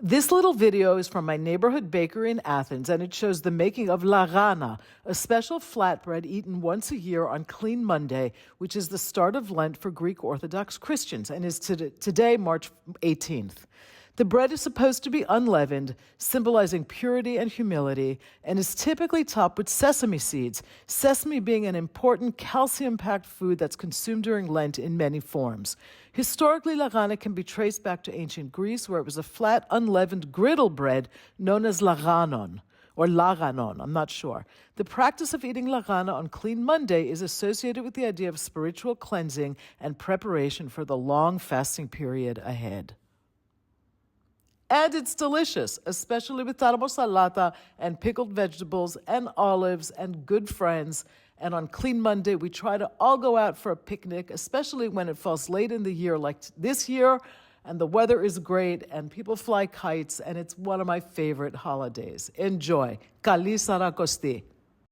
This little video is from my neighborhood bakery in Athens, and it shows the making of Lagana, a special flatbread eaten once a year on Clean Monday, which is the start of Lent for Greek Orthodox Christians, and is today, March 18th. The bread is supposed to be unleavened, symbolizing purity and humility, and is typically topped with sesame seeds, sesame being an important calcium-packed food that's consumed during Lent in many forms. Historically, Lagana can be traced back to ancient Greece, where it was a flat, unleavened griddle bread known as laganon, or laganon, I'm not sure. The practice of eating lagana on Clean Monday is associated with the idea of spiritual cleansing and preparation for the long fasting period ahead. And it's delicious, especially with taramo salata and pickled vegetables and olives and good friends. And on Clean Monday, we try to all go out for a picnic, especially when it falls late in the year like this year, and the weather is great, and people fly kites, and it's one of my favorite holidays. Enjoy. Kali Sarakosti.